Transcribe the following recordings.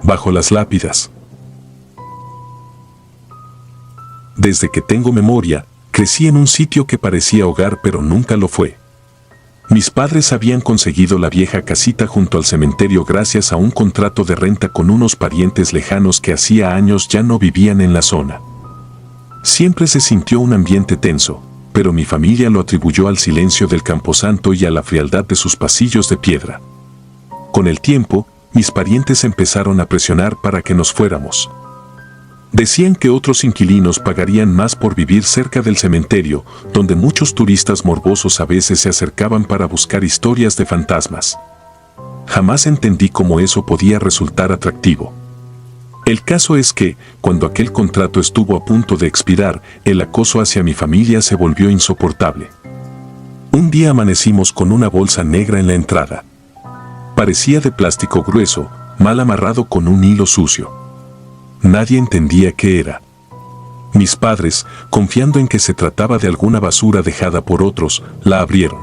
bajo las lápidas. Desde que tengo memoria, crecí en un sitio que parecía hogar pero nunca lo fue. Mis padres habían conseguido la vieja casita junto al cementerio gracias a un contrato de renta con unos parientes lejanos que hacía años ya no vivían en la zona. Siempre se sintió un ambiente tenso, pero mi familia lo atribuyó al silencio del camposanto y a la frialdad de sus pasillos de piedra. Con el tiempo, mis parientes empezaron a presionar para que nos fuéramos. Decían que otros inquilinos pagarían más por vivir cerca del cementerio, donde muchos turistas morbosos a veces se acercaban para buscar historias de fantasmas. Jamás entendí cómo eso podía resultar atractivo. El caso es que, cuando aquel contrato estuvo a punto de expirar, el acoso hacia mi familia se volvió insoportable. Un día amanecimos con una bolsa negra en la entrada. Parecía de plástico grueso, mal amarrado con un hilo sucio. Nadie entendía qué era. Mis padres, confiando en que se trataba de alguna basura dejada por otros, la abrieron.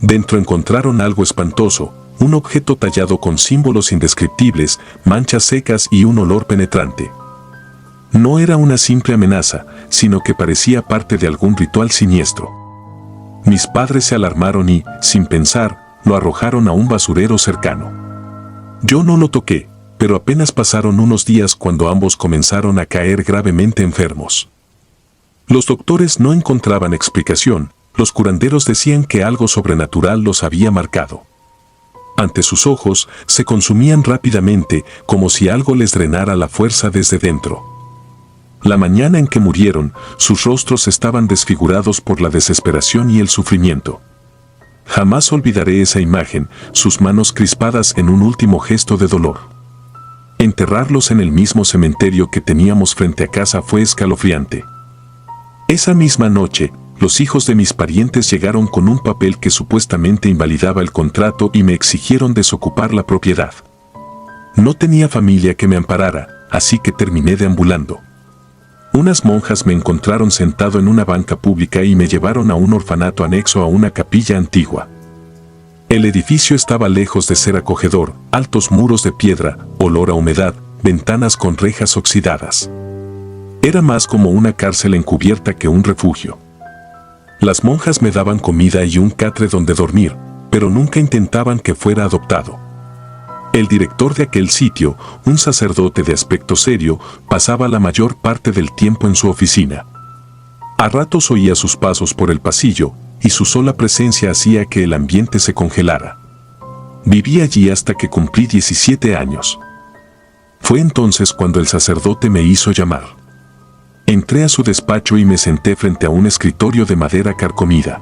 Dentro encontraron algo espantoso, un objeto tallado con símbolos indescriptibles, manchas secas y un olor penetrante. No era una simple amenaza, sino que parecía parte de algún ritual siniestro. Mis padres se alarmaron y, sin pensar, lo arrojaron a un basurero cercano. Yo no lo toqué, pero apenas pasaron unos días cuando ambos comenzaron a caer gravemente enfermos. Los doctores no encontraban explicación, los curanderos decían que algo sobrenatural los había marcado. Ante sus ojos, se consumían rápidamente, como si algo les drenara la fuerza desde dentro. La mañana en que murieron, sus rostros estaban desfigurados por la desesperación y el sufrimiento. Jamás olvidaré esa imagen, sus manos crispadas en un último gesto de dolor. Enterrarlos en el mismo cementerio que teníamos frente a casa fue escalofriante. Esa misma noche, los hijos de mis parientes llegaron con un papel que supuestamente invalidaba el contrato y me exigieron desocupar la propiedad. No tenía familia que me amparara, así que terminé deambulando. Unas monjas me encontraron sentado en una banca pública y me llevaron a un orfanato anexo a una capilla antigua. El edificio estaba lejos de ser acogedor, altos muros de piedra, olor a humedad, ventanas con rejas oxidadas. Era más como una cárcel encubierta que un refugio. Las monjas me daban comida y un catre donde dormir, pero nunca intentaban que fuera adoptado. El director de aquel sitio, un sacerdote de aspecto serio, pasaba la mayor parte del tiempo en su oficina. A ratos oía sus pasos por el pasillo, y su sola presencia hacía que el ambiente se congelara. Viví allí hasta que cumplí 17 años. Fue entonces cuando el sacerdote me hizo llamar. Entré a su despacho y me senté frente a un escritorio de madera carcomida.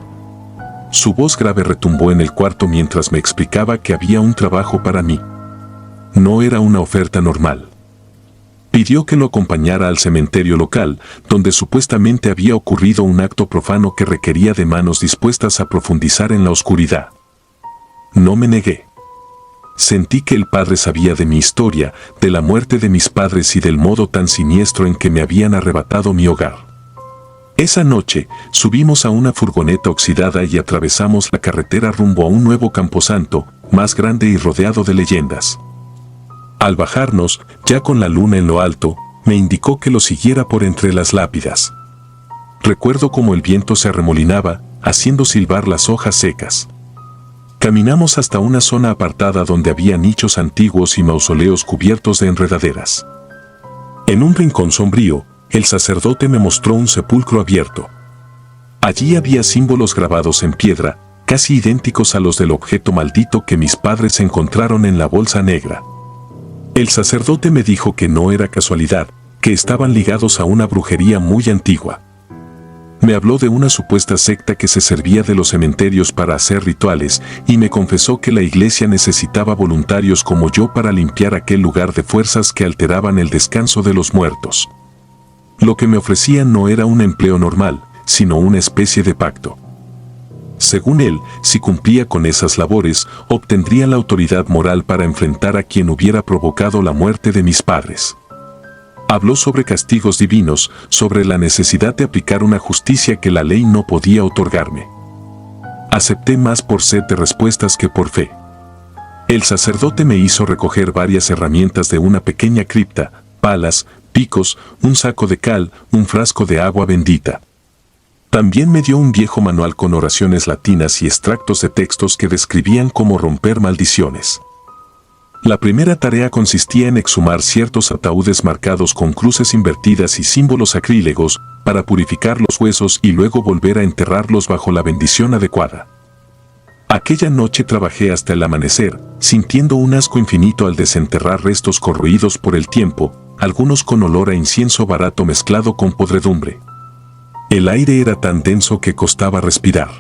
Su voz grave retumbó en el cuarto mientras me explicaba que había un trabajo para mí. No era una oferta normal. Pidió que lo acompañara al cementerio local, donde supuestamente había ocurrido un acto profano que requería de manos dispuestas a profundizar en la oscuridad. No me negué. Sentí que el padre sabía de mi historia, de la muerte de mis padres y del modo tan siniestro en que me habían arrebatado mi hogar. Esa noche, subimos a una furgoneta oxidada y atravesamos la carretera rumbo a un nuevo camposanto, más grande y rodeado de leyendas. Al bajarnos, ya con la luna en lo alto, me indicó que lo siguiera por entre las lápidas. Recuerdo cómo el viento se arremolinaba, haciendo silbar las hojas secas. Caminamos hasta una zona apartada donde había nichos antiguos y mausoleos cubiertos de enredaderas. En un rincón sombrío, el sacerdote me mostró un sepulcro abierto. Allí había símbolos grabados en piedra, casi idénticos a los del objeto maldito que mis padres encontraron en la bolsa negra. El sacerdote me dijo que no era casualidad, que estaban ligados a una brujería muy antigua. Me habló de una supuesta secta que se servía de los cementerios para hacer rituales y me confesó que la iglesia necesitaba voluntarios como yo para limpiar aquel lugar de fuerzas que alteraban el descanso de los muertos. Lo que me ofrecían no era un empleo normal, sino una especie de pacto. Según él, si cumplía con esas labores, obtendría la autoridad moral para enfrentar a quien hubiera provocado la muerte de mis padres. Habló sobre castigos divinos, sobre la necesidad de aplicar una justicia que la ley no podía otorgarme. Acepté más por sed de respuestas que por fe. El sacerdote me hizo recoger varias herramientas de una pequeña cripta, palas, picos, un saco de cal, un frasco de agua bendita. También me dio un viejo manual con oraciones latinas y extractos de textos que describían cómo romper maldiciones. La primera tarea consistía en exhumar ciertos ataúdes marcados con cruces invertidas y símbolos sacrílegos para purificar los huesos y luego volver a enterrarlos bajo la bendición adecuada. Aquella noche trabajé hasta el amanecer, sintiendo un asco infinito al desenterrar restos corroídos por el tiempo, algunos con olor a incienso barato mezclado con podredumbre. El aire era tan denso que costaba respirar.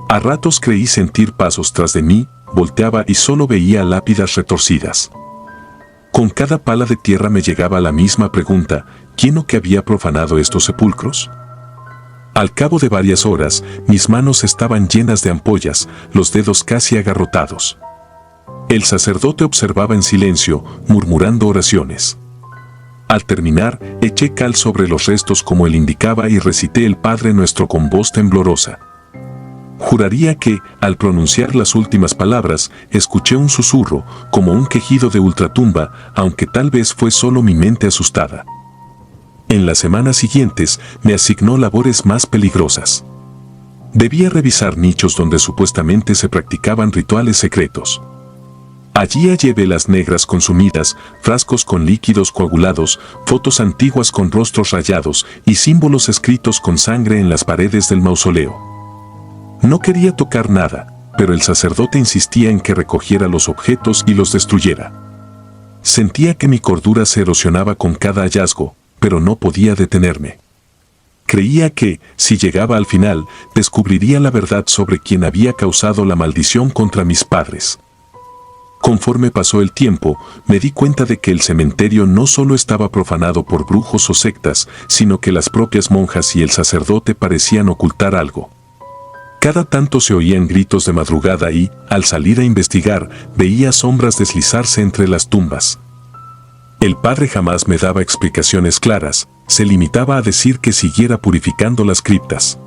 A ratos creí sentir pasos tras de mí, volteaba y solo veía lápidas retorcidas. Con cada pala de tierra me llegaba la misma pregunta: ¿quién o qué había profanado estos sepulcros? Al cabo de varias horas, mis manos estaban llenas de ampollas, los dedos casi agarrotados. El sacerdote observaba en silencio, murmurando oraciones. Al terminar, eché cal sobre los restos como él indicaba y recité el Padre Nuestro con voz temblorosa. Juraría que, al pronunciar las últimas palabras, escuché un susurro, como un quejido de ultratumba, aunque tal vez fue solo mi mente asustada. En las semanas siguientes, me asignó labores más peligrosas. Debía revisar nichos donde supuestamente se practicaban rituales secretos. Allí hallé velas negras consumidas, frascos con líquidos coagulados, fotos antiguas con rostros rayados y símbolos escritos con sangre en las paredes del mausoleo. No quería tocar nada, pero el sacerdote insistía en que recogiera los objetos y los destruyera. Sentía que mi cordura se erosionaba con cada hallazgo, pero no podía detenerme. Creía que, si llegaba al final, descubriría la verdad sobre quién había causado la maldición contra mis padres. Conforme pasó el tiempo, me di cuenta de que el cementerio no solo estaba profanado por brujos o sectas, sino que las propias monjas y el sacerdote parecían ocultar algo. Cada tanto se oían gritos de madrugada y, al salir a investigar, veía sombras deslizarse entre las tumbas. El padre jamás me daba explicaciones claras, se limitaba a decir que siguiera purificando las criptas.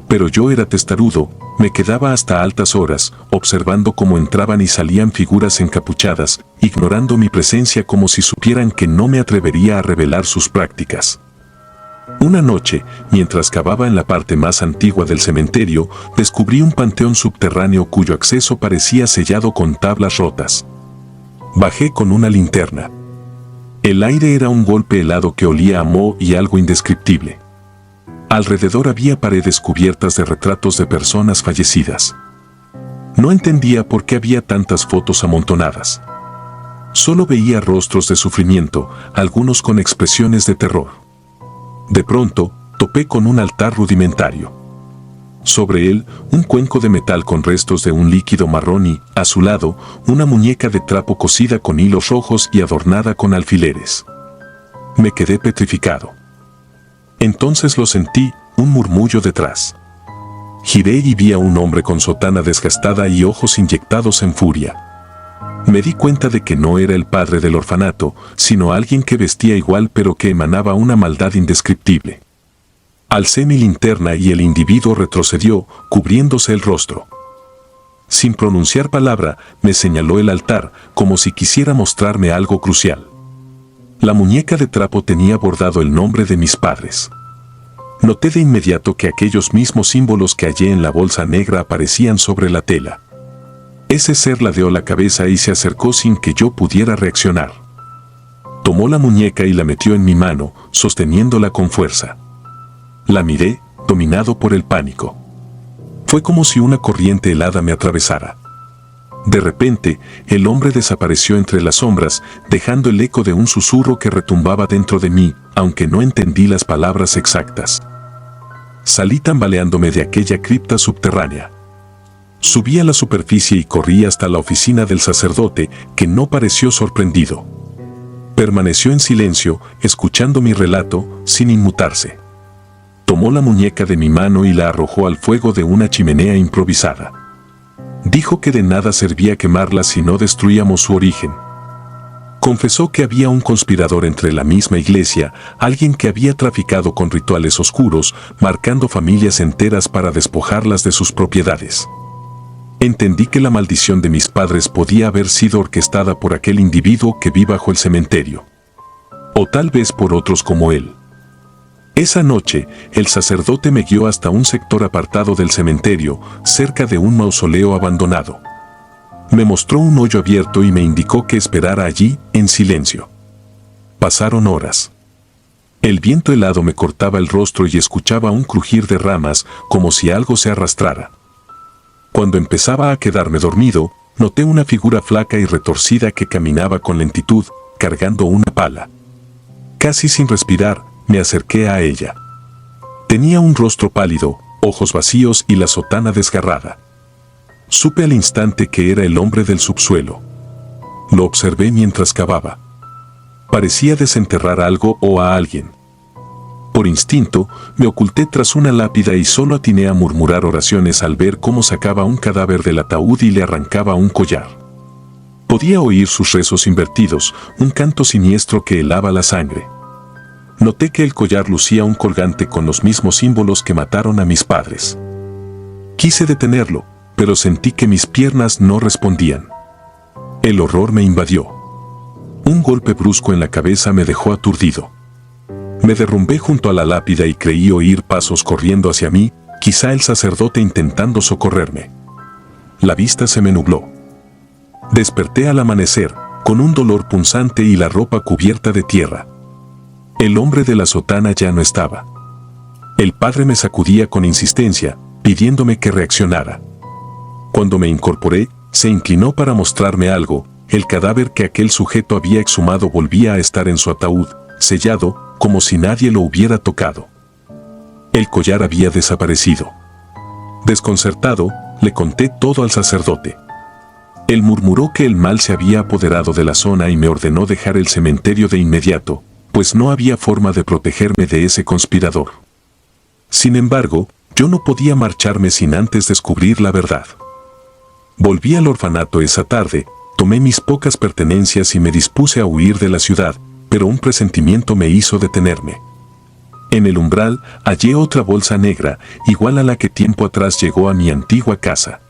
Pero yo era testarudo, me quedaba hasta altas horas, observando cómo entraban y salían figuras encapuchadas, ignorando mi presencia como si supieran que no me atrevería a revelar sus prácticas. Una noche, mientras cavaba en la parte más antigua del cementerio, descubrí un panteón subterráneo cuyo acceso parecía sellado con tablas rotas. Bajé con una linterna. El aire era un golpe helado que olía a moho y algo indescriptible. Alrededor había paredes cubiertas de retratos de personas fallecidas. No entendía por qué había tantas fotos amontonadas. Solo veía rostros de sufrimiento, algunos con expresiones de terror. De pronto, topé con un altar rudimentario. Sobre él, un cuenco de metal con restos de un líquido marrón y, a su lado, una muñeca de trapo cosida con hilos rojos y adornada con alfileres. Me quedé petrificado. Entonces lo sentí, un murmullo detrás. Giré y vi a un hombre con sotana desgastada y ojos inyectados en furia. Me di cuenta de que no era el padre del orfanato, sino alguien que vestía igual pero que emanaba una maldad indescriptible. Alcé mi linterna y el individuo retrocedió, cubriéndose el rostro. Sin pronunciar palabra, me señaló el altar, como si quisiera mostrarme algo crucial. La muñeca de trapo tenía bordado el nombre de mis padres. Noté de inmediato que aquellos mismos símbolos que hallé en la bolsa negra aparecían sobre la tela. Ese ser ladeó la cabeza y se acercó sin que yo pudiera reaccionar. Tomó la muñeca y la metió en mi mano, sosteniéndola con fuerza. La miré, dominado por el pánico. Fue como si una corriente helada me atravesara. De repente, el hombre desapareció entre las sombras, dejando el eco de un susurro que retumbaba dentro de mí, aunque no entendí las palabras exactas. Salí tambaleándome de aquella cripta subterránea. Subí a la superficie y corrí hasta la oficina del sacerdote, que no pareció sorprendido. Permaneció en silencio, escuchando mi relato, sin inmutarse. Tomó la muñeca de mi mano y la arrojó al fuego de una chimenea improvisada. Dijo que de nada servía quemarla si no destruíamos su origen. Confesó que había un conspirador entre la misma iglesia, alguien que había traficado con rituales oscuros, marcando familias enteras para despojarlas de sus propiedades. Entendí que la maldición de mis padres podía haber sido orquestada por aquel individuo que vi bajo el cementerio. O tal vez por otros como él. Esa noche, el sacerdote me guió hasta un sector apartado del cementerio, cerca de un mausoleo abandonado. Me mostró un hoyo abierto y me indicó que esperara allí, en silencio. Pasaron horas. El viento helado me cortaba el rostro y escuchaba un crujir de ramas, como si algo se arrastrara. Cuando empezaba a quedarme dormido, noté una figura flaca y retorcida que caminaba con lentitud, cargando una pala. Casi sin respirar, me acerqué a ella. Tenía un rostro pálido, ojos vacíos y la sotana desgarrada. Supe al instante que era el hombre del subsuelo. Lo observé mientras cavaba. Parecía desenterrar algo o a alguien. Por instinto, me oculté tras una lápida y solo atiné a murmurar oraciones al ver cómo sacaba un cadáver del ataúd y le arrancaba un collar. Podía oír sus rezos invertidos, un canto siniestro que helaba la sangre. Noté que el collar lucía un colgante con los mismos símbolos que mataron a mis padres. Quise detenerlo, pero sentí que mis piernas no respondían. El horror me invadió. Un golpe brusco en la cabeza me dejó aturdido. Me derrumbé junto a la lápida y creí oír pasos corriendo hacia mí, quizá el sacerdote intentando socorrerme. La vista se me nubló. Desperté al amanecer, con un dolor punzante y la ropa cubierta de tierra. El hombre de la sotana ya no estaba. El padre me sacudía con insistencia, pidiéndome que reaccionara. Cuando me incorporé, se inclinó para mostrarme algo. El cadáver que aquel sujeto había exhumado volvía a estar en su ataúd, sellado, como si nadie lo hubiera tocado. El collar había desaparecido. Desconcertado, le conté todo al sacerdote. Él murmuró que el mal se había apoderado de la zona y me ordenó dejar el cementerio de inmediato, pues no había forma de protegerme de ese conspirador. Sin embargo, yo no podía marcharme sin antes descubrir la verdad. Volví al orfanato esa tarde, tomé mis pocas pertenencias y me dispuse a huir de la ciudad, pero un presentimiento me hizo detenerme. En el umbral hallé otra bolsa negra, igual a la que tiempo atrás llegó a mi antigua casa.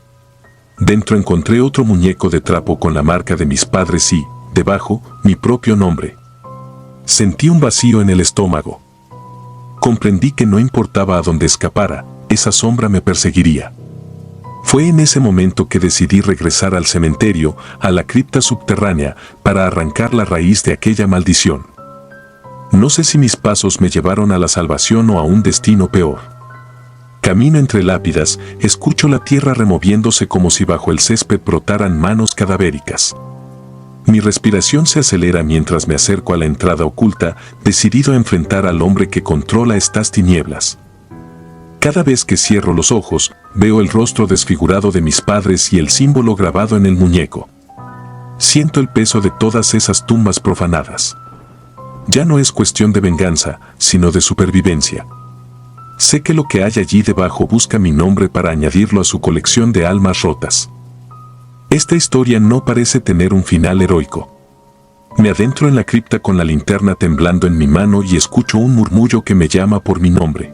Dentro encontré otro muñeco de trapo con la marca de mis padres y, debajo, mi propio nombre. Sentí un vacío en el estómago. Comprendí que no importaba a dónde escapara, esa sombra me perseguiría. Fue en ese momento que decidí regresar al cementerio, a la cripta subterránea, para arrancar la raíz de aquella maldición. No sé si mis pasos me llevaron a la salvación o a un destino peor. Camino entre lápidas, escucho la tierra removiéndose como si bajo el césped brotaran manos cadavéricas. Mi respiración se acelera mientras me acerco a la entrada oculta, decidido a enfrentar al hombre que controla estas tinieblas. Cada vez que cierro los ojos, veo el rostro desfigurado de mis padres y el símbolo grabado en el muñeco. Siento el peso de todas esas tumbas profanadas. Ya no es cuestión de venganza, sino de supervivencia. Sé que lo que hay allí debajo busca mi nombre para añadirlo a su colección de almas rotas. Esta historia no parece tener un final heroico. Me adentro en la cripta con la linterna temblando en mi mano y escucho un murmullo que me llama por mi nombre.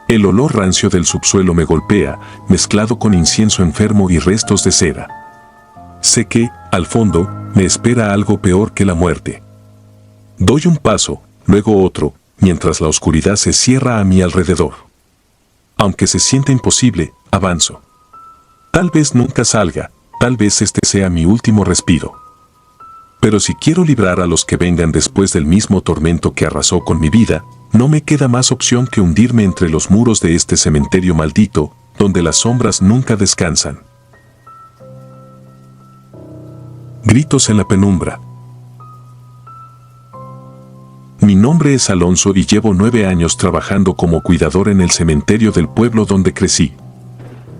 El olor rancio del subsuelo me golpea, mezclado con incienso enfermo y restos de cera. Sé que, al fondo, me espera algo peor que la muerte. Doy un paso, luego otro, mientras la oscuridad se cierra a mi alrededor. Aunque se siente imposible, avanzo. Tal vez nunca salga, tal vez este sea mi último respiro. Pero si quiero librar a los que vengan después del mismo tormento que arrasó con mi vida, no me queda más opción que hundirme entre los muros de este cementerio maldito, donde las sombras nunca descansan. Gritos en la penumbra. Mi nombre es Alonso y llevo 9 años trabajando como cuidador en el cementerio del pueblo donde crecí.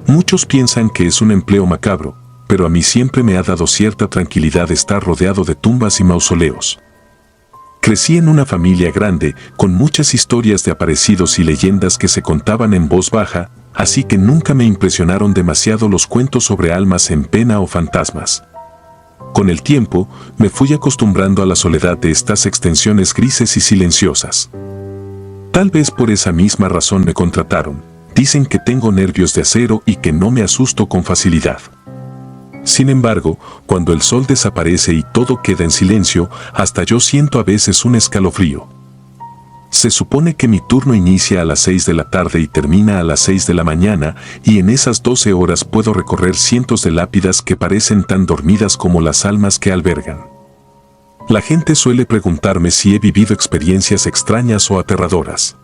Muchos piensan que es un empleo macabro, pero a mí siempre me ha dado cierta tranquilidad estar rodeado de tumbas y mausoleos. Crecí en una familia grande, con muchas historias de aparecidos y leyendas que se contaban en voz baja, así que nunca me impresionaron demasiado los cuentos sobre almas en pena o fantasmas. Con el tiempo, me fui acostumbrando a la soledad de estas extensiones grises y silenciosas. Tal vez por esa misma razón me contrataron, Dicen que tengo nervios de acero y que no me asusto con facilidad. Sin embargo, cuando el sol desaparece y todo queda en silencio, hasta yo siento a veces un escalofrío. Se supone que mi turno inicia a las 6 de la tarde y termina a las 6 de la mañana, y en esas 12 horas puedo recorrer cientos de lápidas que parecen tan dormidas como las almas que albergan. La gente suele preguntarme si he vivido experiencias extrañas o aterradoras.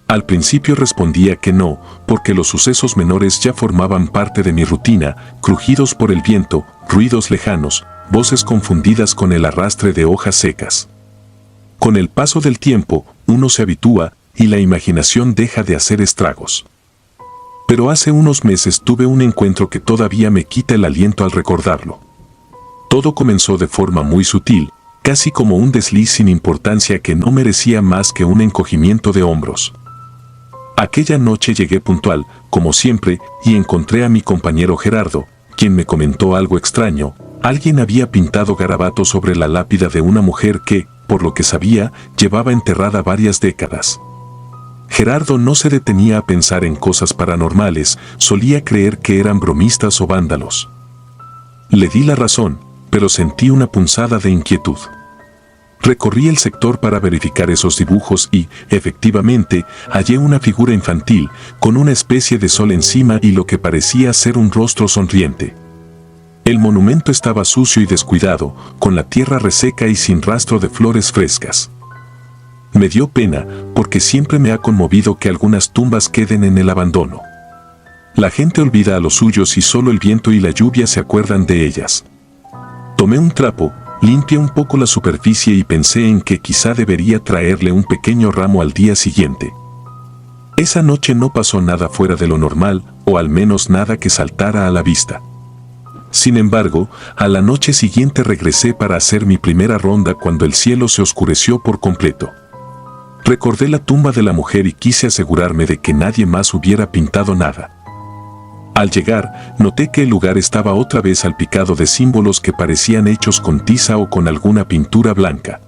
Al principio respondía que no, porque los sucesos menores ya formaban parte de mi rutina: crujidos por el viento, ruidos lejanos, voces confundidas con el arrastre de hojas secas. Con el paso del tiempo, uno se habitúa y la imaginación deja de hacer estragos. Pero hace unos meses tuve un encuentro que todavía me quita el aliento al recordarlo. Todo comenzó de forma muy sutil, casi como un desliz sin importancia que no merecía más que un encogimiento de hombros. Aquella noche llegué puntual, como siempre, y encontré a mi compañero Gerardo, quien me comentó algo extraño. Alguien había pintado garabatos sobre la lápida de una mujer que, por lo que sabía, llevaba enterrada varias décadas. Gerardo no se detenía a pensar en cosas paranormales, solía creer que eran bromistas o vándalos. Le di la razón, pero sentí una punzada de inquietud. Recorrí el sector para verificar esos dibujos y, efectivamente, hallé una figura infantil, con una especie de sol encima y lo que parecía ser un rostro sonriente. El monumento estaba sucio y descuidado, con la tierra reseca y sin rastro de flores frescas. Me dio pena, porque siempre me ha conmovido que algunas tumbas queden en el abandono. La gente olvida a los suyos y solo el viento y la lluvia se acuerdan de ellas. Tomé un trapo, limpié un poco la superficie y pensé en que quizá debería traerle un pequeño ramo al día siguiente. Esa noche no pasó nada fuera de lo normal, o al menos nada que saltara a la vista. Sin embargo, a la noche siguiente regresé para hacer mi primera ronda cuando el cielo se oscureció por completo. Recordé la tumba de la mujer y quise asegurarme de que nadie más hubiera pintado nada. Al llegar, noté que el lugar estaba otra vez salpicado de símbolos que parecían hechos con tiza o con alguna pintura blanca.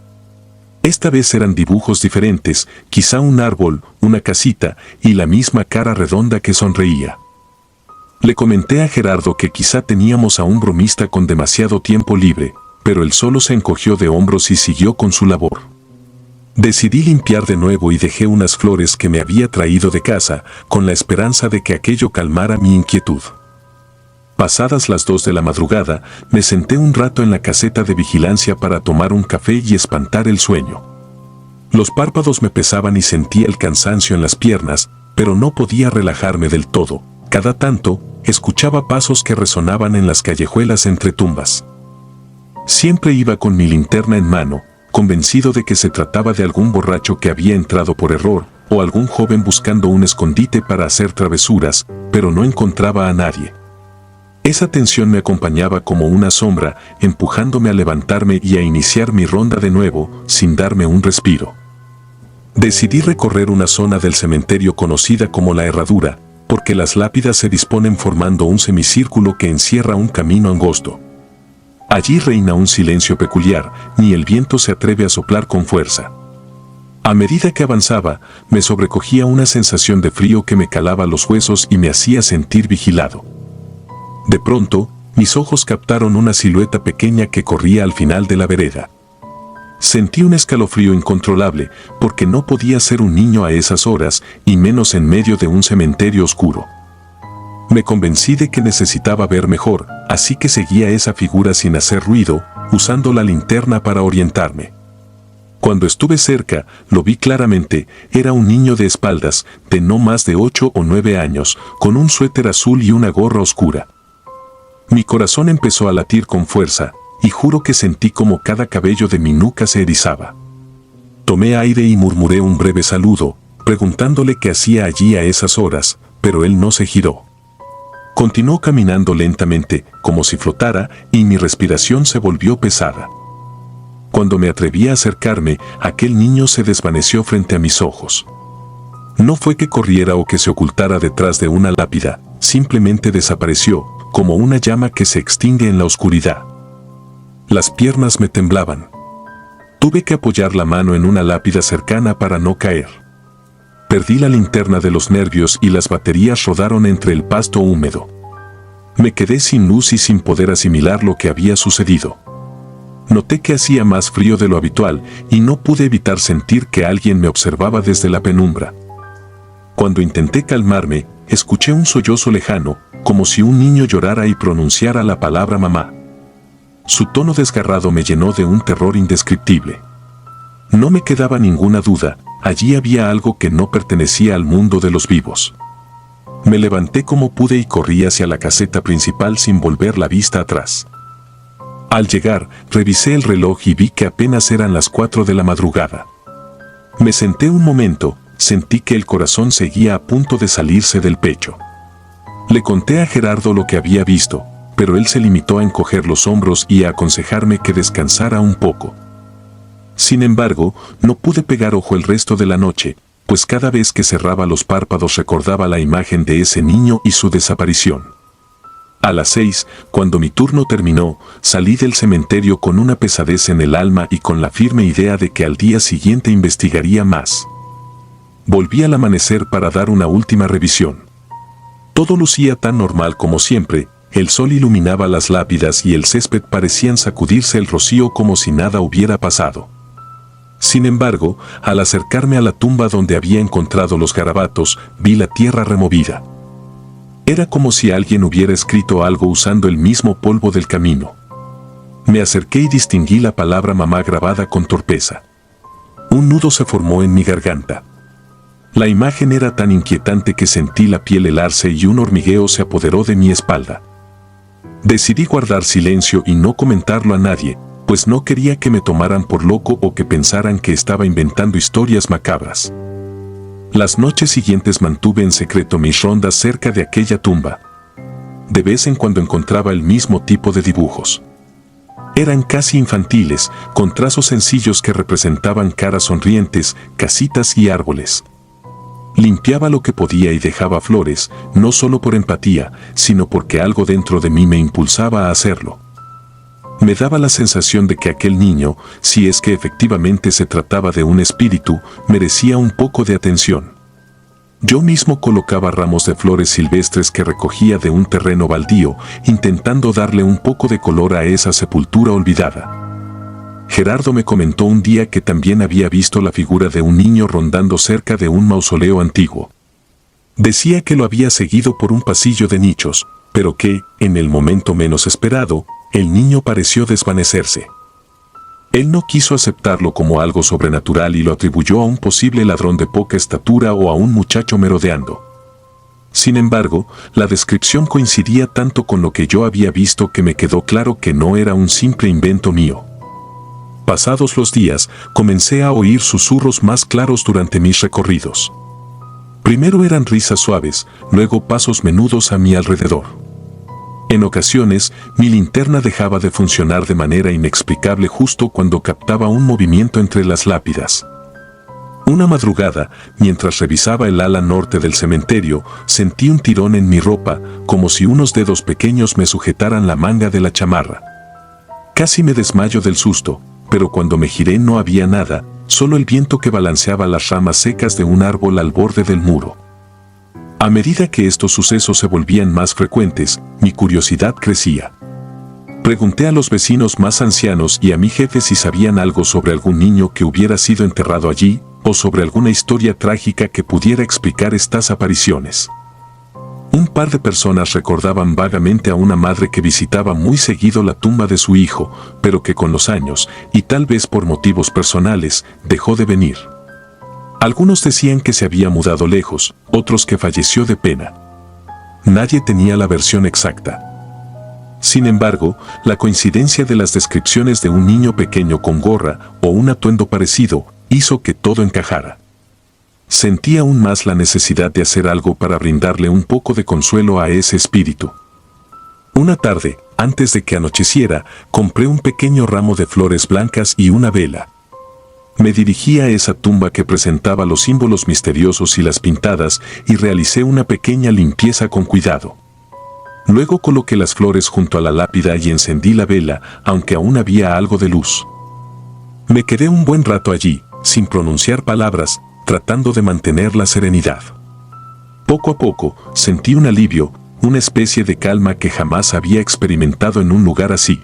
Esta vez eran dibujos diferentes, quizá un árbol, una casita y la misma cara redonda que sonreía. Le comenté a Gerardo que quizá teníamos a un bromista con demasiado tiempo libre, pero él solo se encogió de hombros y siguió con su labor. Decidí limpiar de nuevo y dejé unas flores que me había traído de casa, con la esperanza de que aquello calmara mi inquietud. Pasadas las 2 de la madrugada, me senté un rato en la caseta de vigilancia para tomar un café y espantar el sueño. Los párpados me pesaban y sentía el cansancio en las piernas, pero no podía relajarme del todo. Cada tanto, escuchaba pasos que resonaban en las callejuelas entre tumbas. Siempre iba con mi linterna en mano, convencido de que se trataba de algún borracho que había entrado por error, o algún joven buscando un escondite para hacer travesuras, pero no encontraba a nadie. Esa tensión me acompañaba como una sombra, empujándome a levantarme y a iniciar mi ronda de nuevo, sin darme un respiro. Decidí recorrer una zona del cementerio conocida como la Herradura, porque las lápidas se disponen formando un semicírculo que encierra un camino angosto. Allí reina un silencio peculiar, ni el viento se atreve a soplar con fuerza. A medida que avanzaba, me sobrecogía una sensación de frío que me calaba los huesos y me hacía sentir vigilado. De pronto, mis ojos captaron una silueta pequeña que corría al final de la vereda. Sentí un escalofrío incontrolable, porque no podía ser un niño a esas horas, y menos en medio de un cementerio oscuro. Me convencí de que necesitaba ver mejor, así que seguí a esa figura sin hacer ruido, usando la linterna para orientarme. Cuando estuve cerca, lo vi claramente. Era un niño de espaldas, de no más de 8 o 9 años, con un suéter azul y una gorra oscura. Mi corazón empezó a latir con fuerza, y juro que sentí como cada cabello de mi nuca se erizaba. Tomé aire y murmuré un breve saludo, preguntándole qué hacía allí a esas horas, pero él no se giró. Continuó caminando lentamente, como si flotara, y mi respiración se volvió pesada. Cuando me atreví a acercarme, aquel niño se desvaneció frente a mis ojos. No fue que corriera o que se ocultara detrás de una lápida, simplemente desapareció, como una llama que se extingue en la oscuridad. Las piernas me temblaban. Tuve que apoyar la mano en una lápida cercana para no caer. Perdí la linterna de los nervios y las baterías rodaron entre el pasto húmedo. Me quedé sin luz y sin poder asimilar lo que había sucedido. Noté que hacía más frío de lo habitual y no pude evitar sentir que alguien me observaba desde la penumbra. Cuando intenté calmarme, escuché un sollozo lejano, como si un niño llorara y pronunciara la palabra mamá. Su tono desgarrado me llenó de un terror indescriptible. No me quedaba ninguna duda, allí había algo que no pertenecía al mundo de los vivos. Me levanté como pude y corrí hacia la caseta principal sin volver la vista atrás. Al llegar, revisé el reloj y vi que apenas eran las 4 de la madrugada. Me senté un momento, sentí que el corazón seguía a punto de salirse del pecho. Le conté a Gerardo lo que había visto, pero él se limitó a encoger los hombros y a aconsejarme que descansara un poco. Sin embargo, no pude pegar ojo el resto de la noche, pues cada vez que cerraba los párpados recordaba la imagen de ese niño y su desaparición. A las 6, cuando mi turno terminó, salí del cementerio con una pesadez en el alma y con la firme idea de que al día siguiente investigaría más. Volví al amanecer para dar una última revisión. Todo lucía tan normal como siempre, el sol iluminaba las lápidas y el césped parecían sacudirse el rocío como si nada hubiera pasado. Sin embargo, al acercarme a la tumba donde había encontrado los garabatos, vi la tierra removida. Era como si alguien hubiera escrito algo usando el mismo polvo del camino. Me acerqué y distinguí la palabra mamá grabada con torpeza. Un nudo se formó en mi garganta. La imagen era tan inquietante que sentí la piel helarse y un hormigueo se apoderó de mi espalda. Decidí guardar silencio y no comentarlo a nadie, pues no quería que me tomaran por loco o que pensaran que estaba inventando historias macabras. Las noches siguientes mantuve en secreto mis rondas cerca de aquella tumba. De vez en cuando encontraba el mismo tipo de dibujos. Eran casi infantiles, con trazos sencillos que representaban caras sonrientes, casitas y árboles. Limpiaba lo que podía y dejaba flores, no solo por empatía, sino porque algo dentro de mí me impulsaba a hacerlo. Me daba la sensación de que aquel niño, si es que efectivamente se trataba de un espíritu, merecía un poco de atención. Yo mismo colocaba ramos de flores silvestres que recogía de un terreno baldío, intentando darle un poco de color a esa sepultura olvidada. Gerardo me comentó un día que también había visto la figura de un niño rondando cerca de un mausoleo antiguo. Decía que lo había seguido por un pasillo de nichos, pero que, en el momento menos esperado, el niño pareció desvanecerse. Él no quiso aceptarlo como algo sobrenatural y lo atribuyó a un posible ladrón de poca estatura o a un muchacho merodeando. Sin embargo, la descripción coincidía tanto con lo que yo había visto que me quedó claro que no era un simple invento mío. Pasados los días, comencé a oír susurros más claros durante mis recorridos. Primero eran risas suaves, luego pasos menudos a mi alrededor. En ocasiones, mi linterna dejaba de funcionar de manera inexplicable justo cuando captaba un movimiento entre las lápidas. Una madrugada, mientras revisaba el ala norte del cementerio, sentí un tirón en mi ropa, como si unos dedos pequeños me sujetaran la manga de la chamarra. Casi me desmayo del susto, pero cuando me giré no había nada, solo el viento que balanceaba las ramas secas de un árbol al borde del muro. A medida que estos sucesos se volvían más frecuentes, mi curiosidad crecía. Pregunté a los vecinos más ancianos y a mi jefe si sabían algo sobre algún niño que hubiera sido enterrado allí, o sobre alguna historia trágica que pudiera explicar estas apariciones. Un par de personas recordaban vagamente a una madre que visitaba muy seguido la tumba de su hijo, pero que con los años, y tal vez por motivos personales, dejó de venir. Algunos decían que se había mudado lejos, otros que falleció de pena. Nadie tenía la versión exacta. Sin embargo, la coincidencia de las descripciones de un niño pequeño con gorra o un atuendo parecido hizo que todo encajara. Sentí aún más la necesidad de hacer algo para brindarle un poco de consuelo a ese espíritu. Una tarde, antes de que anocheciera, compré un pequeño ramo de flores blancas y una vela. Me dirigí a esa tumba que presentaba los símbolos misteriosos y las pintadas y realicé una pequeña limpieza con cuidado. Luego coloqué las flores junto a la lápida y encendí la vela, aunque aún había algo de luz. Me quedé un buen rato allí, sin pronunciar palabras, tratando de mantener la serenidad. Poco a poco, sentí un alivio, una especie de calma que jamás había experimentado en un lugar así.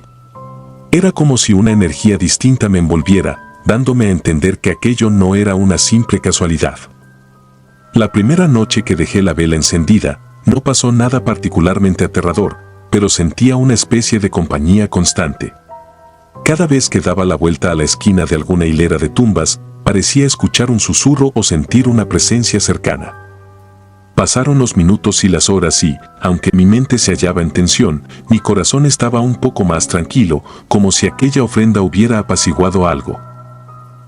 Era como si una energía distinta me envolviera, dándome a entender que aquello no era una simple casualidad. La primera noche que dejé la vela encendida, no pasó nada particularmente aterrador, pero sentía una especie de compañía constante. Cada vez que daba la vuelta a la esquina de alguna hilera de tumbas, parecía escuchar un susurro o sentir una presencia cercana. Pasaron los minutos y las horas y, aunque mi mente se hallaba en tensión, mi corazón estaba un poco más tranquilo, como si aquella ofrenda hubiera apaciguado algo.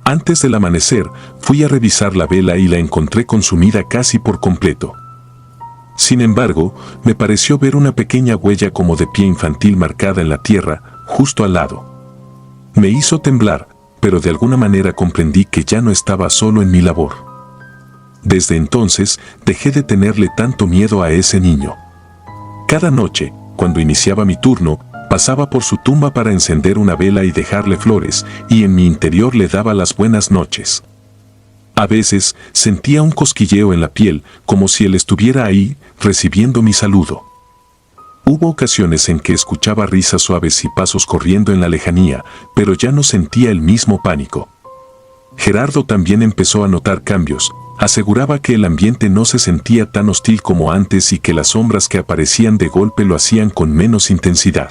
Antes del amanecer, fui a revisar la vela y la encontré consumida casi por completo. Sin embargo, me pareció ver una pequeña huella como de pie infantil marcada en la tierra, justo al lado. Me hizo temblar, pero de alguna manera comprendí que ya no estaba solo en mi labor. Desde entonces, dejé de tenerle tanto miedo a ese niño. Cada noche, cuando iniciaba mi turno, pasaba por su tumba para encender una vela y dejarle flores, y en mi interior le daba las buenas noches. A veces, sentía un cosquilleo en la piel, como si él estuviera ahí, recibiendo mi saludo. Hubo ocasiones en que escuchaba risas suaves y pasos corriendo en la lejanía, pero ya no sentía el mismo pánico. Gerardo también empezó a notar cambios. Aseguraba que el ambiente no se sentía tan hostil como antes y que las sombras que aparecían de golpe lo hacían con menos intensidad.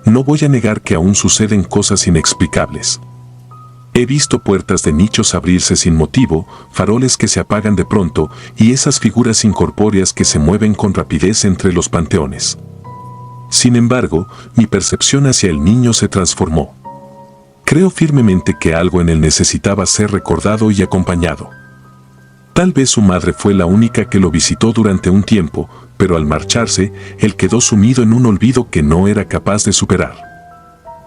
No voy a negar que aún suceden cosas inexplicables. He visto puertas de nichos abrirse sin motivo, faroles que se apagan de pronto y esas figuras incorpóreas que se mueven con rapidez entre los panteones. Sin embargo, mi percepción hacia el niño se transformó. Creo firmemente que algo en él necesitaba ser recordado y acompañado. Tal vez su madre fue la única que lo visitó durante un tiempo, pero al marcharse, él quedó sumido en un olvido que no era capaz de superar.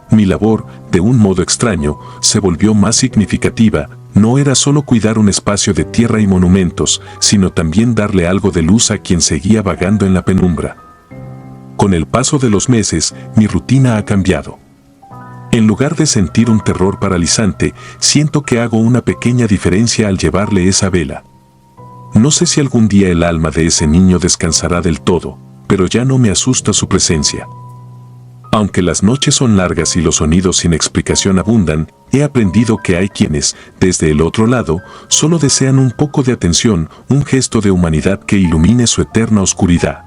Mi labor, de un modo extraño, se volvió más significativa. No era solo cuidar un espacio de tierra y monumentos, sino también darle algo de luz a quien seguía vagando en la penumbra. Con el paso de los meses, mi rutina ha cambiado. En lugar de sentir un terror paralizante, siento que hago una pequeña diferencia al llevarle esa vela. No sé si algún día el alma de ese niño descansará del todo, pero ya no me asusta su presencia. Aunque las noches son largas y los sonidos sin explicación abundan, he aprendido que hay quienes, desde el otro lado, solo desean un poco de atención, un gesto de humanidad que ilumine su eterna oscuridad.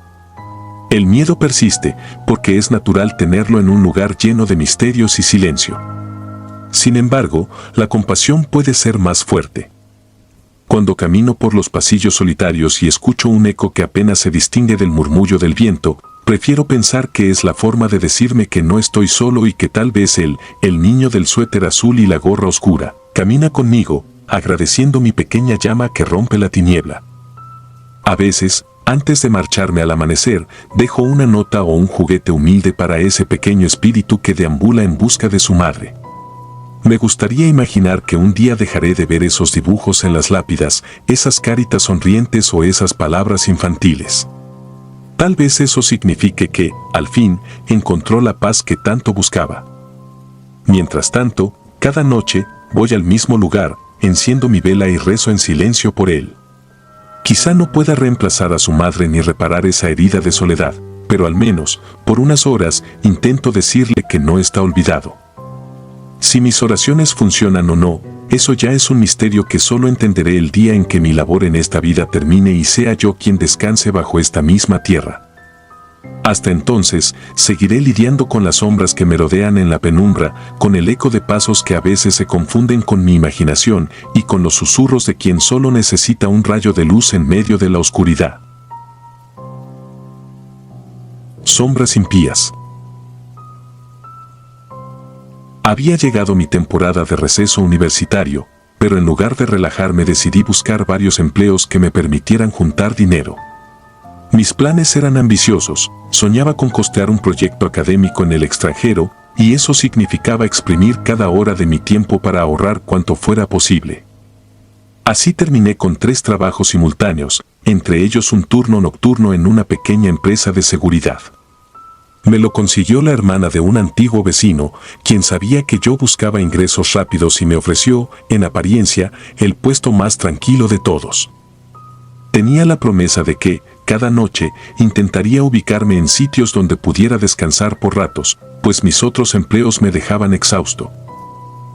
El miedo persiste, porque es natural tenerlo en un lugar lleno de misterios y silencio. Sin embargo, la compasión puede ser más fuerte. Cuando camino por los pasillos solitarios y escucho un eco que apenas se distingue del murmullo del viento, prefiero pensar que es la forma de decirme que no estoy solo y que tal vez él, el niño del suéter azul y la gorra oscura, camina conmigo, agradeciendo mi pequeña llama que rompe la tiniebla. A veces, antes de marcharme al amanecer, dejo una nota o un juguete humilde para ese pequeño espíritu que deambula en busca de su madre. Me gustaría imaginar que un día dejaré de ver esos dibujos en las lápidas, esas caritas sonrientes o esas palabras infantiles. Tal vez eso signifique que, al fin, encontró la paz que tanto buscaba. Mientras tanto, cada noche, voy al mismo lugar, enciendo mi vela y rezo en silencio por él. Quizá no pueda reemplazar a su madre ni reparar esa herida de soledad, pero al menos, por unas horas, intento decirle que no está olvidado. Si mis oraciones funcionan o no, eso ya es un misterio que solo entenderé el día en que mi labor en esta vida termine y sea yo quien descanse bajo esta misma tierra. Hasta entonces, seguiré lidiando con las sombras que me rodean en la penumbra, con el eco de pasos que a veces se confunden con mi imaginación y con los susurros de quien solo necesita un rayo de luz en medio de la oscuridad. Sombras impías. Había llegado mi temporada de receso universitario, pero en lugar de relajarme decidí buscar varios empleos que me permitieran juntar dinero. Mis planes eran ambiciosos, soñaba con costear un proyecto académico en el extranjero, y eso significaba exprimir cada hora de mi tiempo para ahorrar cuanto fuera posible. Así terminé con 3 trabajos simultáneos, entre ellos un turno nocturno en una pequeña empresa de seguridad. Me lo consiguió la hermana de un antiguo vecino, quien sabía que yo buscaba ingresos rápidos y me ofreció, en apariencia, el puesto más tranquilo de todos. Tenía la promesa de que, cada noche, intentaría ubicarme en sitios donde pudiera descansar por ratos, pues mis otros empleos me dejaban exhausto.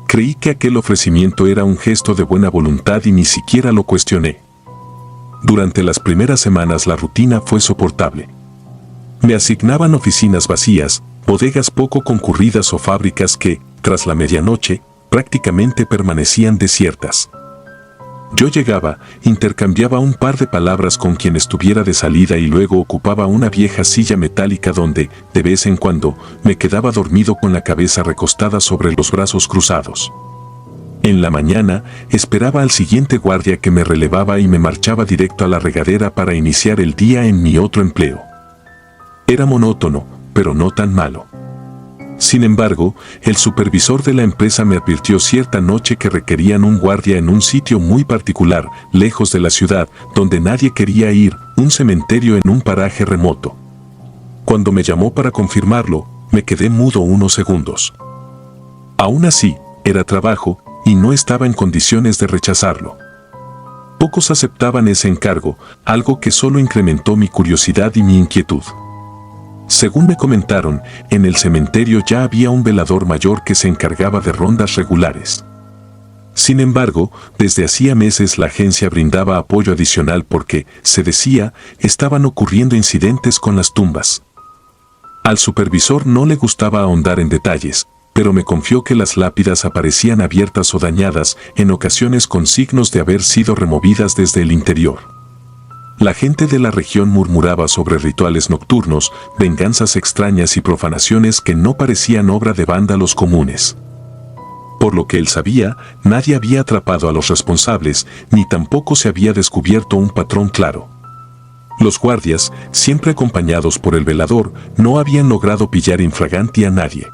Creí que aquel ofrecimiento era un gesto de buena voluntad y ni siquiera lo cuestioné. Durante las primeras semanas la rutina fue soportable. Me asignaban oficinas vacías, bodegas poco concurridas o fábricas que, tras la medianoche, prácticamente permanecían desiertas. Yo llegaba, intercambiaba un par de palabras con quien estuviera de salida y luego ocupaba una vieja silla metálica donde, de vez en cuando, me quedaba dormido con la cabeza recostada sobre los brazos cruzados. En la mañana, esperaba al siguiente guardia que me relevaba y me marchaba directo a la regadera para iniciar el día en mi otro empleo. Era monótono, pero no tan malo. Sin embargo, el supervisor de la empresa me advirtió cierta noche que requerían un guardia en un sitio muy particular, lejos de la ciudad, donde nadie quería ir, un cementerio en un paraje remoto. Cuando me llamó para confirmarlo, me quedé mudo unos segundos. Aún así, era trabajo, y no estaba en condiciones de rechazarlo. Pocos aceptaban ese encargo, algo que solo incrementó mi curiosidad y mi inquietud. Según me comentaron, en el cementerio ya había un velador mayor que se encargaba de rondas regulares. Sin embargo, desde hacía meses la agencia brindaba apoyo adicional porque, se decía, estaban ocurriendo incidentes con las tumbas. Al supervisor no le gustaba ahondar en detalles, pero me confió que las lápidas aparecían abiertas o dañadas, en ocasiones con signos de haber sido removidas desde el interior. La gente de la región murmuraba sobre rituales nocturnos, venganzas extrañas y profanaciones que no parecían obra de vándalos comunes. Por lo que él sabía, nadie había atrapado a los responsables, ni tampoco se había descubierto un patrón claro. Los guardias, siempre acompañados por el velador, no habían logrado pillar infraganti a nadie.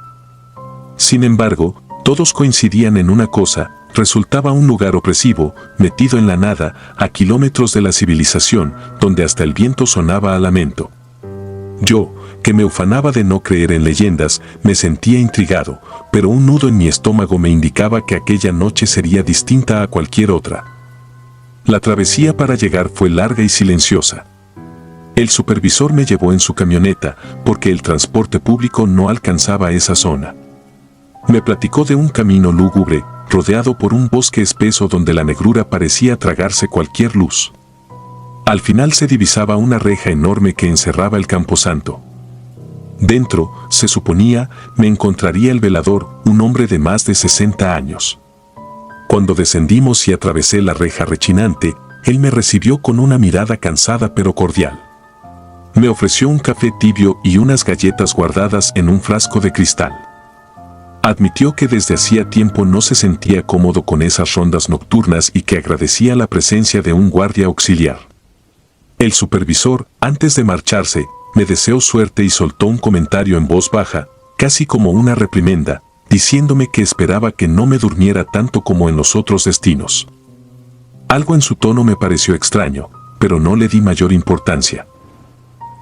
Sin embargo, todos coincidían en una cosa: resultaba un lugar opresivo, metido en la nada, a kilómetros de la civilización, donde hasta el viento sonaba a lamento. Yo, que me ufanaba de no creer en leyendas, me sentía intrigado, pero un nudo en mi estómago me indicaba que aquella noche sería distinta a cualquier otra. La travesía para llegar fue larga y silenciosa. El supervisor me llevó en su camioneta, porque el transporte público no alcanzaba esa zona. Me platicó de un camino lúgubre, rodeado por un bosque espeso donde la negrura parecía tragarse cualquier luz. Al final se divisaba una reja enorme que encerraba el camposanto. Dentro, se suponía, me encontraría el velador, un hombre de más de 60 años. Cuando descendimos y atravesé la reja rechinante, él me recibió con una mirada cansada pero cordial. Me ofreció un café tibio y unas galletas guardadas en un frasco de cristal. Admitió que desde hacía tiempo no se sentía cómodo con esas rondas nocturnas y que agradecía la presencia de un guardia auxiliar. El supervisor, antes de marcharse, me deseó suerte y soltó un comentario en voz baja, casi como una reprimenda, diciéndome que esperaba que no me durmiera tanto como en los otros destinos. Algo en su tono me pareció extraño, pero no le di mayor importancia.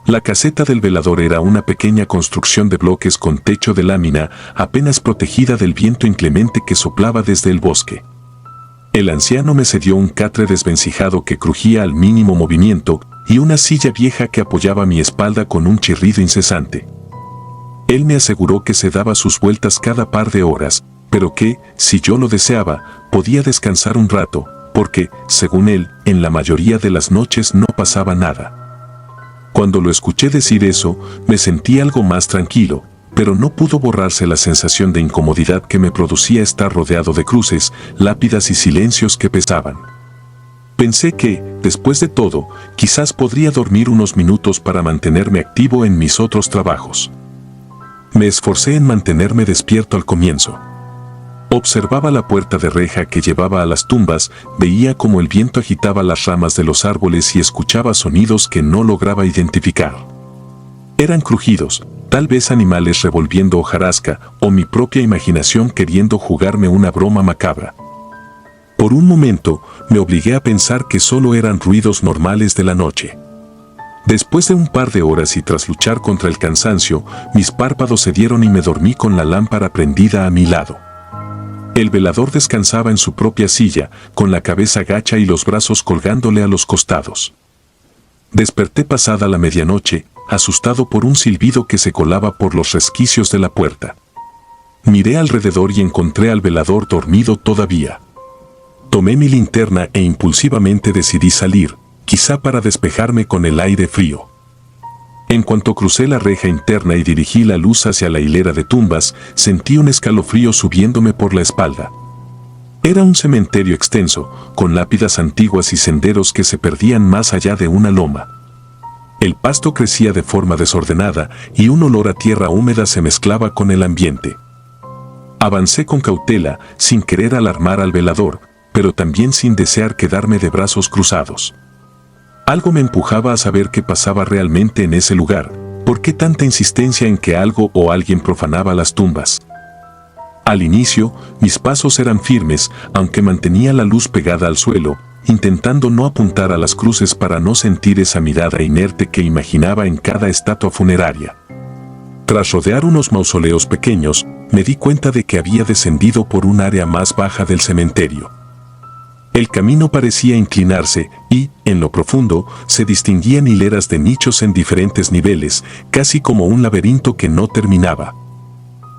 La caseta del velador era una pequeña construcción de bloques con techo de lámina, apenas protegida del viento inclemente que soplaba desde el bosque. El anciano me cedió un catre desvencijado que crujía al mínimo movimiento y una silla vieja que apoyaba mi espalda con un chirrido incesante. Él me aseguró que se daba sus vueltas cada par de horas, pero que, si yo lo deseaba, podía descansar un rato, porque, según él, en la mayoría de las noches no pasaba nada. Cuando lo escuché decir eso, me sentí algo más tranquilo, pero no pudo borrarse la sensación de incomodidad que me producía estar rodeado de cruces, lápidas y silencios que pesaban. Pensé que, después de todo, quizás podría dormir unos minutos para mantenerme activo en mis otros trabajos. Me esforcé en mantenerme despierto al comienzo. Observaba la puerta de reja que llevaba a las tumbas, veía cómo el viento agitaba las ramas de los árboles y escuchaba sonidos que no lograba identificar. Eran crujidos, tal vez animales revolviendo hojarasca o mi propia imaginación queriendo jugarme una broma macabra. Por un momento, me obligué a pensar que solo eran ruidos normales de la noche. Después de un par de horas y tras luchar contra el cansancio, mis párpados cedieron y me dormí con la lámpara prendida a mi lado. El velador descansaba en su propia silla, con la cabeza gacha y los brazos colgándole a los costados. Desperté pasada la medianoche, asustado por un silbido que se colaba por los resquicios de la puerta. Miré alrededor y encontré al velador dormido todavía. Tomé mi linterna e impulsivamente decidí salir, quizá para despejarme con el aire frío. En cuanto crucé la reja interna y dirigí la luz hacia la hilera de tumbas, sentí un escalofrío subiéndome por la espalda. Era un cementerio extenso, con lápidas antiguas y senderos que se perdían más allá de una loma. El pasto crecía de forma desordenada y un olor a tierra húmeda se mezclaba con el ambiente. Avancé con cautela, sin querer alarmar al velador, pero también sin desear quedarme de brazos cruzados. Algo me empujaba a saber qué pasaba realmente en ese lugar. ¿Por qué tanta insistencia en que algo o alguien profanaba las tumbas? Al inicio, mis pasos eran firmes, aunque mantenía la luz pegada al suelo, intentando no apuntar a las cruces para no sentir esa mirada inerte que imaginaba en cada estatua funeraria. Tras rodear unos mausoleos pequeños, me di cuenta de que había descendido por un área más baja del cementerio. El camino parecía inclinarse y, en lo profundo, se distinguían hileras de nichos en diferentes niveles, casi como un laberinto que no terminaba.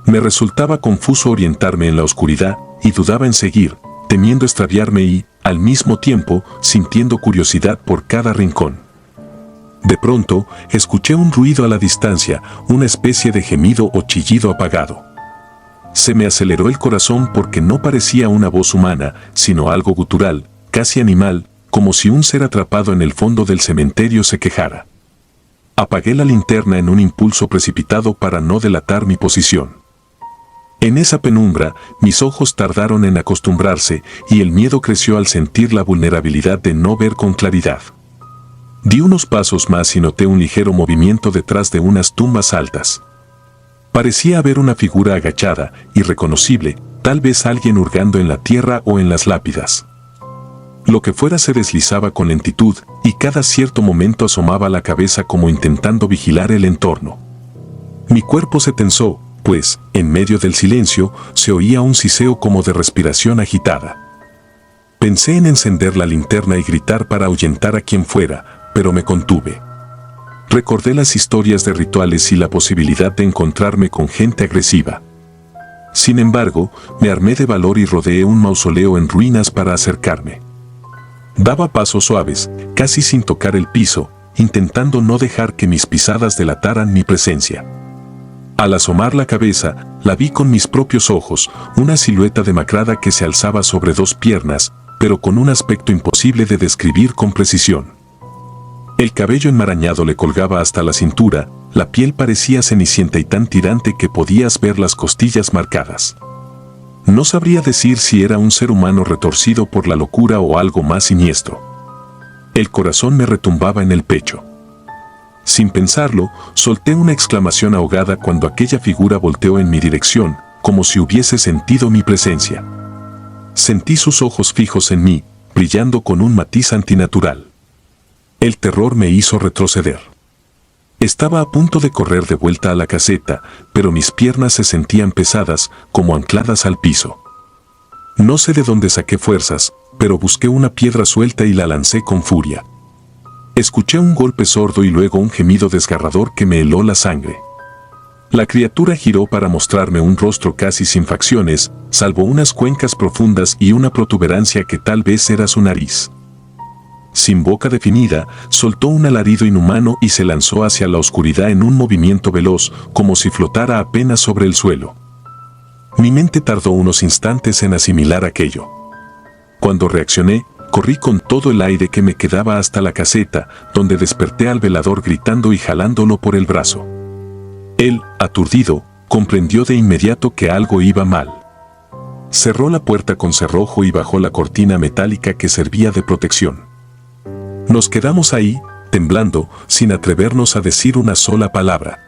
Me resultaba confuso orientarme en la oscuridad y dudaba en seguir, temiendo extraviarme y, al mismo tiempo, sintiendo curiosidad por cada rincón. De pronto, escuché un ruido a la distancia, una especie de gemido o chillido apagado. Se me aceleró el corazón porque no parecía una voz humana, sino algo gutural, casi animal, como si un ser atrapado en el fondo del cementerio se quejara. Apagué la linterna en un impulso precipitado para no delatar mi posición. En esa penumbra, mis ojos tardaron en acostumbrarse y el miedo creció al sentir la vulnerabilidad de no ver con claridad. Di unos pasos más y noté un ligero movimiento detrás de unas tumbas altas. Parecía haber una figura agachada, irreconocible, tal vez alguien hurgando en la tierra o en las lápidas. Lo que fuera se deslizaba con lentitud y cada cierto momento asomaba la cabeza como intentando vigilar el entorno. Mi cuerpo se tensó, pues, en medio del silencio, se oía un siseo como de respiración agitada. Pensé en encender la linterna y gritar para ahuyentar a quien fuera, pero me contuve. Recordé las historias de rituales y la posibilidad de encontrarme con gente agresiva. Sin embargo, me armé de valor y rodeé un mausoleo en ruinas para acercarme. Daba pasos suaves, casi sin tocar el piso, intentando no dejar que mis pisadas delataran mi presencia. Al asomar la cabeza, la vi con mis propios ojos, una silueta demacrada que se alzaba sobre dos piernas, pero con un aspecto imposible de describir con precisión. El cabello enmarañado le colgaba hasta la cintura, la piel parecía cenicienta y tan tirante que podías ver las costillas marcadas. No sabría decir si era un ser humano retorcido por la locura o algo más siniestro. El corazón me retumbaba en el pecho. Sin pensarlo, solté una exclamación ahogada cuando aquella figura volteó en mi dirección, como si hubiese sentido mi presencia. Sentí sus ojos fijos en mí, brillando con un matiz antinatural. El terror me hizo retroceder. Estaba a punto de correr de vuelta a la caseta, pero mis piernas se sentían pesadas, como ancladas al piso. No sé de dónde saqué fuerzas, pero busqué una piedra suelta y la lancé con furia. Escuché un golpe sordo y luego un gemido desgarrador que me heló la sangre. La criatura giró para mostrarme un rostro casi sin facciones, salvo unas cuencas profundas y una protuberancia que tal vez era su nariz. Sin boca definida, soltó un alarido inhumano y se lanzó hacia la oscuridad en un movimiento veloz, como si flotara apenas sobre el suelo. Mi mente tardó unos instantes en asimilar aquello. Cuando reaccioné, corrí con todo el aire que me quedaba hasta la caseta, donde desperté al velador gritando y jalándolo por el brazo. Él, aturdido, comprendió de inmediato que algo iba mal. Cerró la puerta con cerrojo y bajó la cortina metálica que servía de protección. Nos quedamos ahí, temblando, sin atrevernos a decir una sola palabra.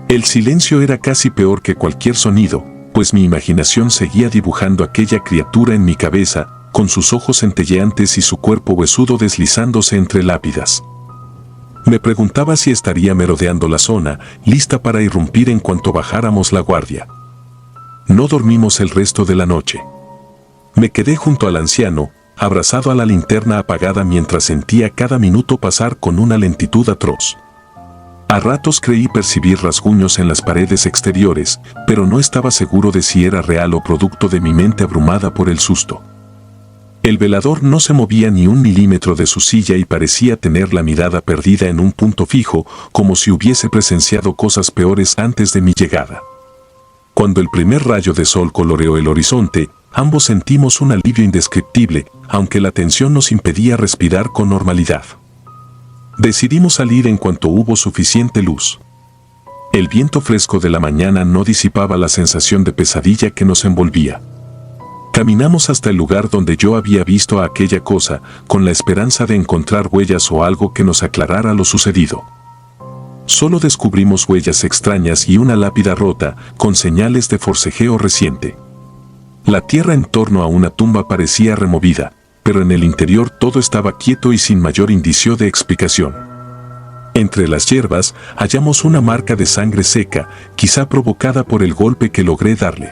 El silencio era casi peor que cualquier sonido, pues mi imaginación seguía dibujando aquella criatura en mi cabeza, con sus ojos centelleantes y su cuerpo huesudo deslizándose entre lápidas. Me preguntaba si estaría merodeando la zona, lista para irrumpir en cuanto bajáramos la guardia. No dormimos el resto de la noche. Me quedé junto al anciano, abrazado a la linterna apagada mientras sentía cada minuto pasar con una lentitud atroz. A ratos creí percibir rasguños en las paredes exteriores, pero no estaba seguro de si era real o producto de mi mente abrumada por el susto. El velador no se movía ni un milímetro de su silla y parecía tener la mirada perdida en un punto fijo, como si hubiese presenciado cosas peores antes de mi llegada. Cuando el primer rayo de sol coloreó el horizonte, ambos sentimos un alivio indescriptible, aunque la tensión nos impedía respirar con normalidad. Decidimos salir en cuanto hubo suficiente luz. El viento fresco de la mañana no disipaba la sensación de pesadilla que nos envolvía. Caminamos hasta el lugar donde yo había visto a aquella cosa, con la esperanza de encontrar huellas o algo que nos aclarara lo sucedido. Solo descubrimos huellas extrañas y una lápida rota, con señales de forcejeo reciente. La tierra en torno a una tumba parecía removida, pero en el interior todo estaba quieto y sin mayor indicio de explicación. Entre las hierbas hallamos una marca de sangre seca, quizá provocada por el golpe que logré darle.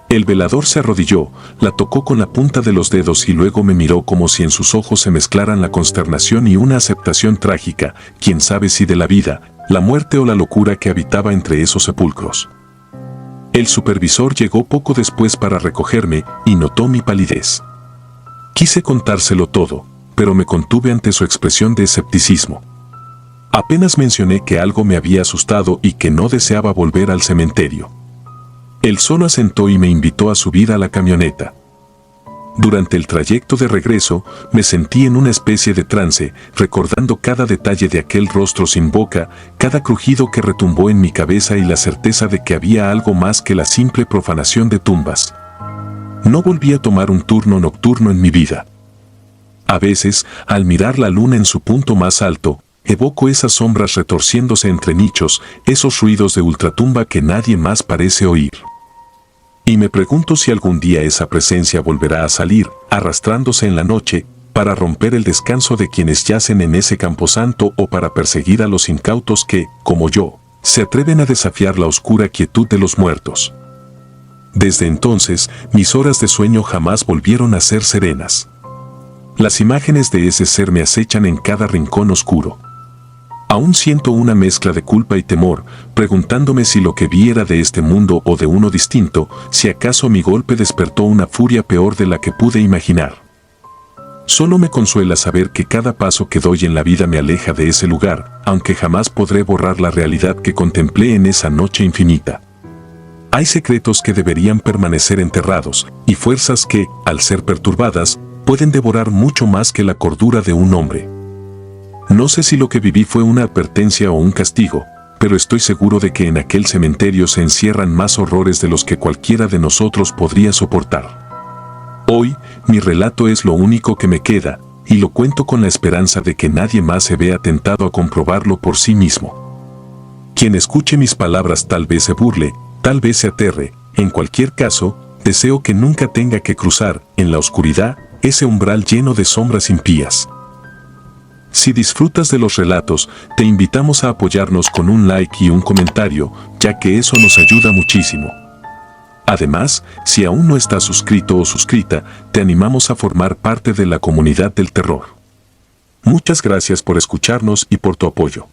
El velador se arrodilló, la tocó con la punta de los dedos y luego me miró como si en sus ojos se mezclaran la consternación y una aceptación trágica, quién sabe si de la vida, la muerte o la locura que habitaba entre esos sepulcros. El supervisor llegó poco después para recogerme y notó mi palidez. Quise contárselo todo, pero me contuve ante su expresión de escepticismo. Apenas mencioné que algo me había asustado y que no deseaba volver al cementerio. Él solo asentó y me invitó a subir a la camioneta. Durante el trayecto de regreso, me sentí en una especie de trance, recordando cada detalle de aquel rostro sin boca, cada crujido que retumbó en mi cabeza y la certeza de que había algo más que la simple profanación de tumbas. No volví a tomar un turno nocturno en mi vida. A veces, al mirar la luna en su punto más alto, evoco esas sombras retorciéndose entre nichos, esos ruidos de ultratumba que nadie más parece oír. Y me pregunto si algún día esa presencia volverá a salir, arrastrándose en la noche, para romper el descanso de quienes yacen en ese camposanto o para perseguir a los incautos que, como yo, se atreven a desafiar la oscura quietud de los muertos. Desde entonces, mis horas de sueño jamás volvieron a ser serenas. Las imágenes de ese ser me acechan en cada rincón oscuro. Aún siento una mezcla de culpa y temor, preguntándome si lo que vi era de este mundo o de uno distinto, si acaso mi golpe despertó una furia peor de la que pude imaginar. Solo me consuela saber que cada paso que doy en la vida me aleja de ese lugar, aunque jamás podré borrar la realidad que contemplé en esa noche infinita. Hay secretos que deberían permanecer enterrados, y fuerzas que, al ser perturbadas, pueden devorar mucho más que la cordura de un hombre. No sé si lo que viví fue una advertencia o un castigo, pero estoy seguro de que en aquel cementerio se encierran más horrores de los que cualquiera de nosotros podría soportar. Hoy, mi relato es lo único que me queda, y lo cuento con la esperanza de que nadie más se vea tentado a comprobarlo por sí mismo. Quien escuche mis palabras tal vez se burle, tal vez se aterre, en cualquier caso, deseo que nunca tenga que cruzar, en la oscuridad, ese umbral lleno de sombras impías. Si disfrutas de los relatos, te invitamos a apoyarnos con un like y un comentario, ya que eso nos ayuda muchísimo. Además, si aún no estás suscrito o suscrita, te animamos a formar parte de la comunidad del terror. Muchas gracias por escucharnos y por tu apoyo.